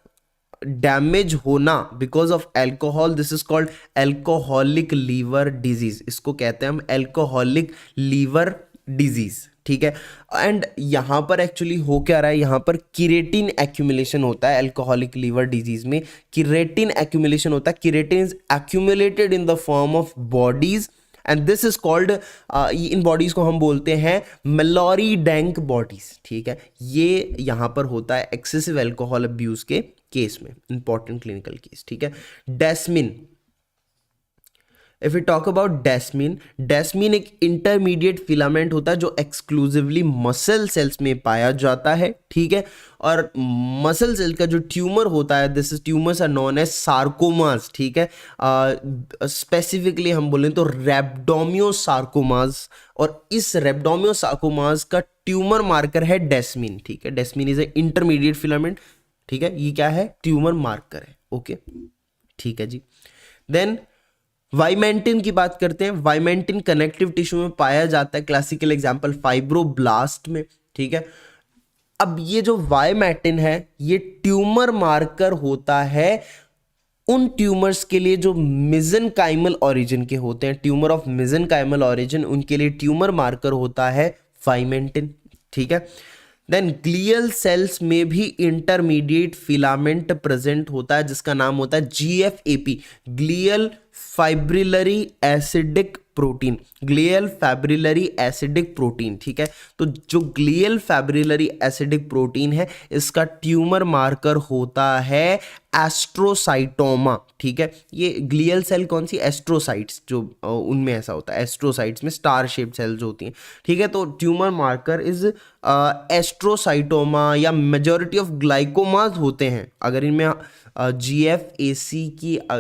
Speaker 1: डैमेज होना because of alcohol, this is called alcoholic liver disease, इसको कहते हैं हम अल्कोहलिक लीवर डिजीज, ठीक है। एंड यहां पर एक्चुअली हो क्या रहा है, यहां पर किरेटिन एक्यूमुलेशन होता है अल्कोहलिक लीवर डिजीज में। किरेटिन एक्यूमुलेशन होता है, keratin is accumulated in the form of bodies and this is called, in bodies को हम बोलते हैं मेलोरी डैंक बॉडीज, ठीक है। ये यहां पर होता है एक्सेसिव अल्कोहल अब्यूज के केस में, इंपॉर्टेंट क्लिनिकल केस, ठीक है। Desmin, if you talk about desmin, desmin एक इंटरमीडिएट फिलामेंट होता है जो एक्सक्लूसिवली मसल सेल्स में पाया जाता है, ठीक है। और मसल सेल का जो ट्यूमर होता है, this is tumours are known as sarcomas, ठीक है। स्पेसिफिकली हम बोलें तो रैप्डोमियोसार्कोमास, और इस रैप्डोमियोसार्कोमास का ट्यूमर मार्कर है डेस्मिन, ठीक है। Desmin is A intermediate filament, ठीक है, ये क्या है, ट्यूमर मार्कर है, ओके, ठीक है जी। देन वाइमेंटिन की बात करते हैं। वाइमेंटिन कनेक्टिव टिश्यू में पाया जाता है, क्लासिकल एग्जांपल फाइब्रोब्लास्ट में, ठीक है। अब ये जो वाइमेंटिन है ये ट्यूमर मार्कर होता है उन ट्यूमर्स के लिए जो मेसेनकाइमल ओरिजिन के होते हैं, ट्यूमर ऑफ मेसेनकाइमल ओरिजिन, उनके लिए ट्यूमर मार्कर होता है वाइमेंटिन, ठीक है। देन ग्लियल सेल्स में भी इंटरमीडिएट फिलामेंट प्रेजेंट होता है जिसका नाम होता है GFAP, glial fibrillary acidic protein, glial fibrillary acidic protein, ठीक है। तो जो ग्लियल फाइब्रिलरी एसिडिक प्रोटीन है इसका ट्यूमर मार्कर होता है एस्ट्रोसाइटोमा, ठीक है। ये ग्लियल सेल कौन सी, एस्ट्रोसाइट्स, जो उनमें ऐसा होता है, एस्ट्रोसाइट्स में स्टार शेप्ड सेल्स होती हैं, ठीक है। तो ट्यूमर मार्कर इज एस्ट्रोसाइटोमा या मेजॉरिटी ऑफ ग्लाइकोमास होते हैं। अगर इनमें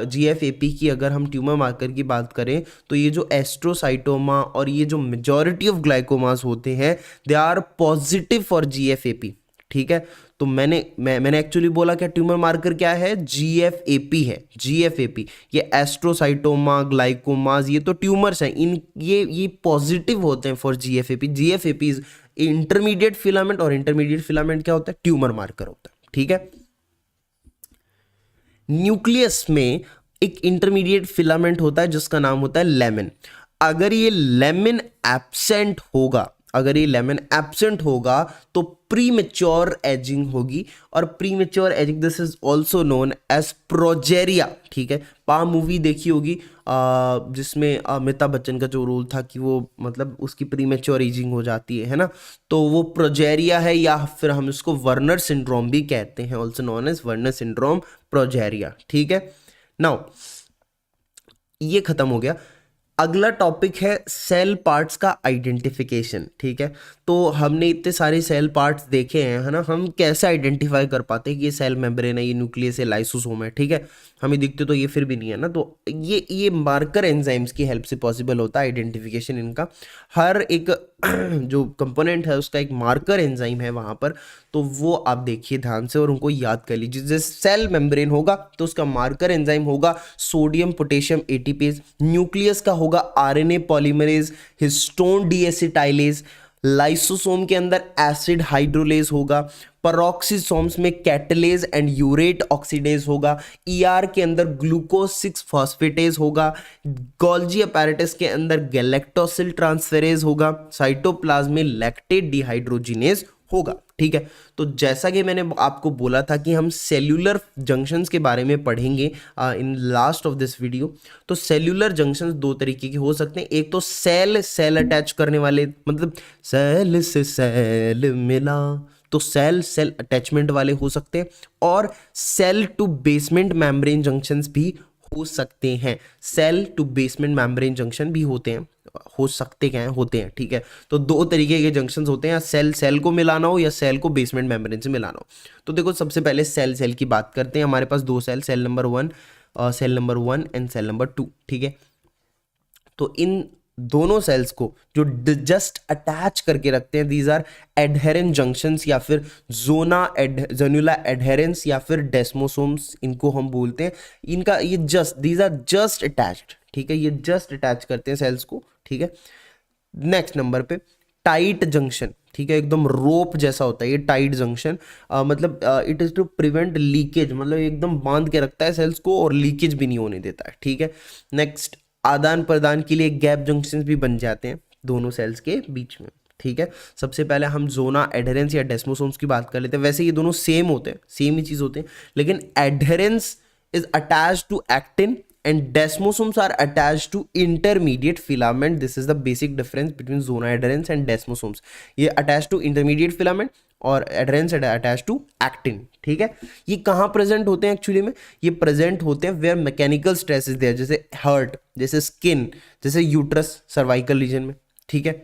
Speaker 1: जीएफएपी की अगर हम ट्यूमर मार्कर की बात करें तो ये जो एस्ट्रोसाइटोमा और ये जो मेजॉरिटी ऑफ ग्लाइकोमास होते हैं दे आर पॉजिटिव फॉर जीएफएपी, ठीक है। तो मैंने एक्चुअली बोला क्या ट्यूमर मार्कर क्या है, जीएफएपी है, जीएफएपी। ये एस्ट्रोसाइटोमा, ग्लाइकोमास, ये तो ट्यूमर्स हैं, इन ये पॉजिटिव होते हैं फॉर जीएफएपी। जीएफएपी इज इंटरमीडिएट फिलामेंट, और इंटरमीडिएट फिलामेंट क्या होता है, ट्यूमर मार्कर होता है, ठीक है। न्यूक्लियस में एक इंटरमीडिएट फिलामेंट होता है जिसका नाम होता है लेमिन। अगर ये लेमिन एब्सेंट होगा, अगर ये लेमिन एब्सेंट होगा तो प्रीमेच्योर एजिंग होगी, और premature ageing this is also known as progeria, ठीक है। पा मूवी देखी होगी जिसमें अमिताभ बच्चन का जो रोल था कि वो मतलब उसकी प्रीमेच्योर एजिंग हो जाती है ना, तो वो प्रोजेरिया है, या फिर हम इसको वर्नर सिंड्रोम भी कहते हैं, also known as Werner syndrome, progeria, ठीक है। नाउ ये खत्म हो गया। अगला टॉपिक है सेल पार्ट्स का आइडेंटिफिकेशन, ठीक है। तो हमने इतने सारे सेल पार्ट्स देखे हैं, है ना, हम कैसे आइडेंटिफाई कर पाते हैं कि ये सेल मेम्ब्रेन है, ये न्यूक्लियस है, लाइसोसोम है, ठीक है। हमें दिखते तो ये फिर भी नहीं है ना, तो ये मार्कर एंजाइम्स की हेल्प से पॉसिबल होता है आइडेंटिफिकेशन इनका। हर एक जो कंपोनेंट है उसका एक मार्कर एंजाइम है वहाँ पर, तो वो आप देखिए ध्यान से और उनको याद कर लीजिए। जैसे सेल मेम्ब्रेन होगा तो उसका मार्कर एंजाइम होगा सोडियम पोटेशियम एटीपेज, न्यूक्लियस का होगा आरएनए पॉलीमरेज, हिस्टोन डीएसिटाइलेज, लाइसोसोम के अंदर एसिड हाइड्रोलेज होगा, पेरोक्सिसोम्स में कैटलेज एंड यूरेट ऑक्सीडेज होगा, ईआर के अंदर ग्लूकोज 6 फॉस्फेटेज होगा, गोल्जी अपैरेटस के अंदर गैलेक्टोसिल ट्रांसफेरेज होगा, साइटोप्लाज्म में लैक्टेट डिहाइड्रोजिनेज होगा, ठीक है। तो जैसा कि मैंने आपको बोला था कि हम सेल्यूलर जंक्शंस के बारे में पढ़ेंगे in last of this video. तो सेल्यूलर जंक्शंस दो तरीके के हो सकते हैं, एक तो सेल सेल अटैच करने वाले, मतलब सेल से सेल मिला, तो सेल सेल अटैचमेंट वाले हो सकते हैं, और cell to basement membrane junctions भी हो सकते हैं। Cell to basement membrane junction भी होते हैं, हो सकते क्या हैं, होते हैं, ठीक है। तो दो तरीके के जंक्शंस होते हैं, सेल सेल को मिलाना हो या सेल को बेसमेंट मेम्ब्रेन से मिलाना हो। तो देखो सबसे पहले सेल सेल की बात करते हैं। हमारे पास दो cell number 1 and cell number 2, ठीक है। तो इन दोनों सेल्स को जो जस्ट अटैच करके रखते हैं, दीज आर एडहेरेंट जंक्शंस या फिर जोनुला एडहेरेंस या फिर डेस्मोसोम्स इनको हम बोलते हैं। इनका ये just, these are just attached, ठीक है, ये जस्ट अटैच करते हैं सेल्स को, ठीक है। नेक्स्ट नंबर पे टाइट जंक्शन, ठीक है, एकदम रोप जैसा होता है ये टाइट जंक्शन, मतलब it is to prevent leakage, मतलब एकदम बांध के रखता है सेल्स को और लीकेज भी नहीं होने देता है, ठीक है। नेक्स्ट आदान प्रदान के लिए गैप जंक्शंस भी बन जाते हैं दोनों सेल्स के बीच में, ठीक है। सबसे पहले हम जोना एडहेरेंस या डेस्मोसोम्स की बात कर लेते हैं। वैसे ये दोनों सेम होते हैं, सेम ही चीज होते हैं, लेकिन adherens is attached to actin and desmosomes are attached to intermediate filament. This is the basic difference between zona adherens and desmosomes. ये attached to intermediate filament और adherens attached to actin, ठीक है। ये कहाँ प्रेजेंट होते हैं actually में? ये प्रेजेंट होते हैं where mechanical stress is there, जैसे हार्ट, जैसे स्किन, जैसे यूट्रस, सर्वाइकल रीजन में, ठीक है।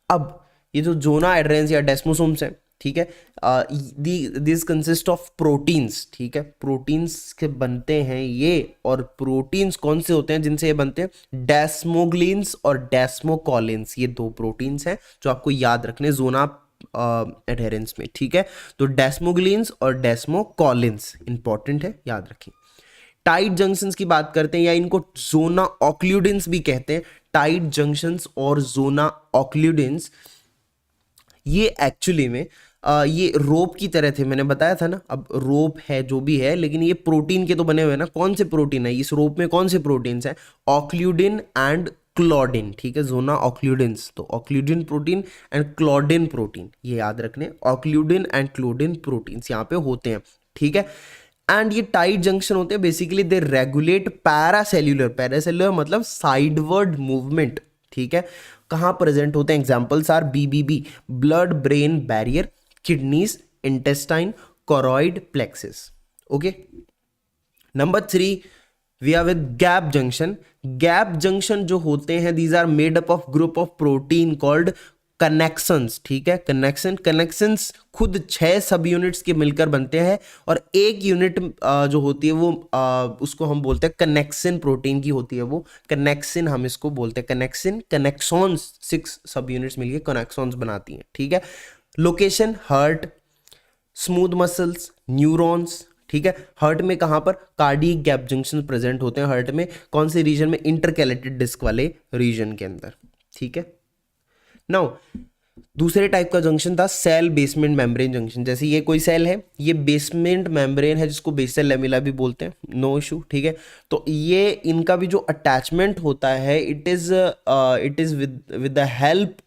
Speaker 1: अब ये जो जोना एडरेंस या डेस्मोसोम्स है, ठीक है, दिस कंसिस्ट ऑफ प्रोटीन्स, ठीक है, प्रोटीन्स के बनते हैं ये। और प्रोटीन्स कौन से होते हैं जिनसे ये बनते हैं? डेस्मोग्लिन्स और डेस्मोकॉलिन्स, ये दो प्रोटीन्स हैं जो आपको याद रखने जोना एडहेरेंस में, ठीक है। तो डेस्मोग्लिन्स और डेस्मोकॉलिन्स इंपॉर्टेंट है, याद रखें। टाइट जंक्शंस की बात करते हैं या इनको जोना ऑक्लूडेंस भी कहते हैं। टाइट जंक्शंस और जोना ऑक्लूडेंस ये एक्चुअली में ये रोप की तरह थे, मैंने बताया था ना। अब रोप है जो भी है, लेकिन ये प्रोटीन के तो बने हुए हैं ना। कौन से प्रोटीन है इस रोप में? कौन से प्रोटीन्स हैं? ऑक्लूडिन एंड क्लोडिन, ठीक है, जोना ऑक्लूडेंस। तो ऑक्लूडिन प्रोटीन एंड क्लोडिन प्रोटीन, ये याद रखने, ऑक्लूडिन एंड क्लोडिन प्रोटीन्स यहाँ पे होते हैं, ठीक है। एंड ये टाइट जंक्शन होते हैं, बेसिकली दे रेगुलेट पैरासेल्यूलर मतलब साइडवर्ड मूवमेंट, ठीक है। कहाँ प्रेजेंट होते हैं? Examples are BBB, blood brain barrier, kidneys, intestine, choroid plexus, okay. Number 3 we are with gap junction. Gap junction जो होते हैं, these are made up of group of protein called connexons, ठीक है। कनेक्शंस खुद 6 सब units के मिलकर बनते हैं और एक यूनिट जो होती है वो उसको हम बोलते हैं कनेक्सिन, प्रोटीन की होती है वो कनेक्सिन, हम इसको बोलते हैं कनेक्सिन। कनेक्सॉन्स 6 सब यूनिट्स मिलकर कनेक्सॉन्स बनाती हैं, ठीक है। Location heart, smooth muscles, neurons, ठीक है। हार्ट में कहां पर? कार्डियक गैप जंक्शन प्रेजेंट होते हैं हार्ट में। कौन से रीजन में? इंटरकैलेटेड डिस्क वाले रीजन के अंदर, ठीक है। नाउ दूसरे टाइप का जंक्शन था सेल बेसमेंट मेम्ब्रेन जंक्शन। जैसे ये कोई सेल है, ये बेसमेंट मेम्ब्रेन है जिसको बेसल लेमिला भी बोलते हैं, नो इशू, ठीक है। तो ये इनका भी जो अटैचमेंट होता है, it is with the help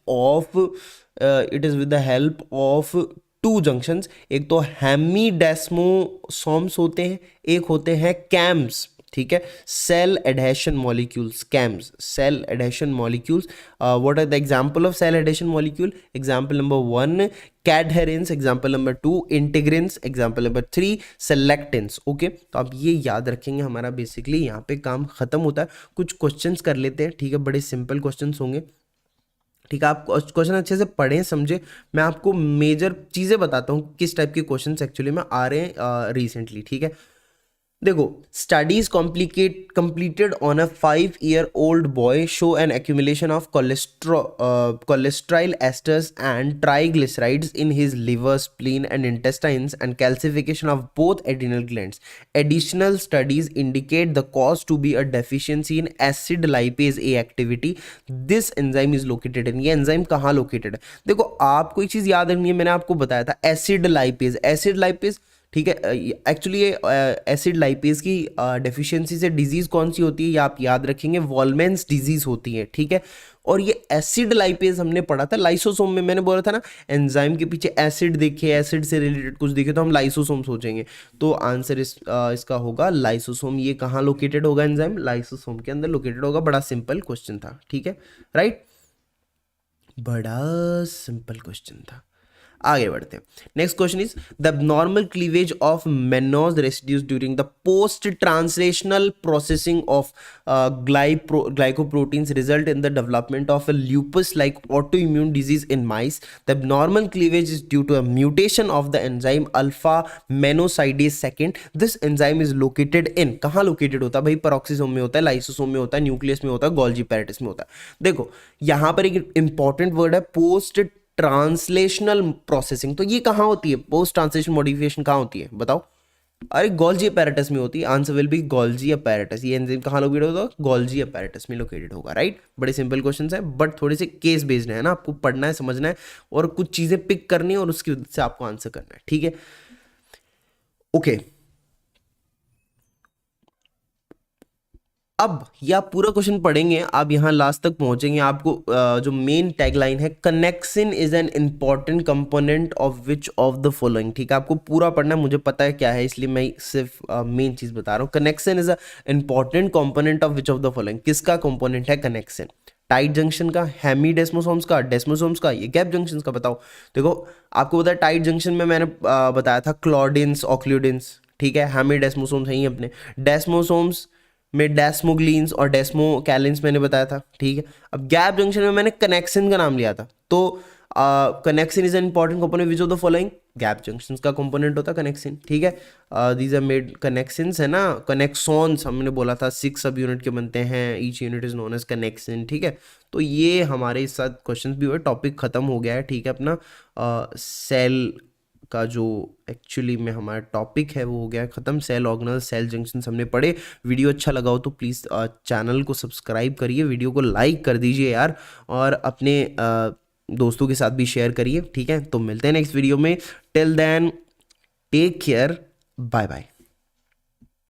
Speaker 1: of 2 junctions. एक तो हेमीडेस्मोसोम्स होते हैं, एक होते हैं कैम्स, ठीक है, cell adhesion molecules, CAMs, cell adhesion molecules. What are the example of cell adhesion molecule? Example number 1 cadherins, example number 2 integrins, example number 3 selectins, okay. तो आप ये याद रखेंगे, हमारा बेसिकली यहाँ पे काम खत्म होता है। कुछ क्वेश्चंस कर लेते हैं, ठीक है, बड़े सिंपल क्वेश्चंस होंगे, ठीक है। आप क्वेश्चन अच्छे से पढ़ें, समझे। मैं आपको मेजर चीज़ें बताता हूँ किस टाइप के क्वेश्चंस एक्चुअली में आ रहे हैं रिसेंटली, ठीक है। देखो, studies completed on a 5-year-old boy show an accumulation of cholesterol esters and triglycerides in his liver, spleen, and intestines, and calcification of both adrenal glands. Additional studies indicate the cause to be a deficiency in acid lipase A activity. This enzyme is located in, ये enzyme कहाँ located है? देखो, आपको एक चीज़ याद रखनी है, मैंने आपको बताया था एसिड लाइपेज, ठीक है। एक्चुअली ये एसिड लाइपेज की डेफिशिएंसी से डिजीज कौन सी होती है, ये आप याद रखेंगे, वॉल्मेंस डिजीज होती है, ठीक है। और ये एसिड लाइपेज हमने पढ़ा था लाइसोसोम में, मैंने बोला था ना, एंजाइम के पीछे एसिड देखे, एसिड से रिलेटेड कुछ देखे तो हम लाइसोसोम सोचेंगे। तो आंसर इसका होगा लाइसोसोम। ये कहाँ लोकेटेड होगा? एंजाइम लाइसोसोम के अंदर लोकेटेड होगा। बड़ा सिंपल क्वेश्चन था, ठीक है, राइट, बड़ा सिंपल क्वेश्चन था। आगे बढ़ते हैं। Next question is the abnormal cleavage of mannose residues during the post translational processing of glycoproteins result in the development of a lupus-like autoimmune disease in mice. The abnormal cleavage is due to a mutation of the enzyme alpha menosidase second. This enzyme is located in, कहाँ located होता है भाई? peroxisome में होता है, lysosome में होता है, न्यूक्लियस में होता है, गोल्जी apparatus में होता है। देखो यहाँ पर एक इंपॉर्टेंट वर्ड है पोस्ट ट्रांसलेशनल प्रोसेसिंग। तो ये कहाँ होती है? पोस्ट ट्रांसलेशन मॉडिफिकेशन कहाँ होती है बताओ? अरे गोल्जी अपैरेटस में होती है। Answer will be Golgi apparatus. ये एंजाइम कहाँ लोकेटेड होगा? गोल्जी अपैरेटस में लोकेटेड होगा, राइट। बड़े सिंपल क्वेश्चंस है बट थोड़े से केस बेस्ड है ना, आपको पढ़ना है, समझना है और कुछ चीजें पिक करनी है और उसकी वजह से आपको आंसर करना है, ठीक है। ओके अब ये आप पूरा क्वेश्चन पढ़ेंगे, आप यहाँ लास्ट तक पहुंचेंगे। आपको जो मेन टैगलाइन है, connexin is an important component of which of the following, ठीक है। आपको पूरा पढ़ना है, मुझे पता है क्या है, इसलिए मैं सिर्फ मेन चीज बता रहा हूँ। Connexin is a important component of which of the following. किसका कंपोनेंट है कनेक्सिन? टाइट जंक्शन का, हेमीडेस्मोसोम्स का, डेस्मोसोम्स का, ये गैप जंक्शन का? बताओ। देखो आपको पता है टाइट जंक्शन में मैंने बताया था क्लॉडिन्स ऑक्लूडिन्स, ठीक है। हेमीडेस्मोसोम्स हैं अपने, डेस्मोसोम्स में डेस्मोग्लिन्स और डेस्मोकैलिन्स मैंने बताया था, ठीक है। अब गैप जंक्शन में मैंने कनेक्सिन का नाम लिया था। तो connexin is an important component which of the following? Gap junction का कंपोनेंट होता है कनेक्सिन, ठीक है। दीज आर मेड कनेक्सिन्स है ना, कनेक्सॉन्स हमने बोला था 6 सब यूनिट के बनते हैं, each unit is known as connexin, ठीक है। तो ये हमारे साथ क्वेश्चन भी हुए, टॉपिक खत्म हो गया है, ठीक है। अपना सेल का जो एक्चुअली में हमारा टॉपिक है वो हो गया ख़त्म। सेल ऑर्गेनल, सेल जंक्शन हमने पढ़े। वीडियो अच्छा लगा हो तो प्लीज़ चैनल को सब्सक्राइब करिए, वीडियो को लाइक कर दीजिए यार, और अपने दोस्तों के साथ भी शेयर करिए, ठीक है। तो मिलते हैं नेक्स्ट वीडियो में। Till then take care, bye bye.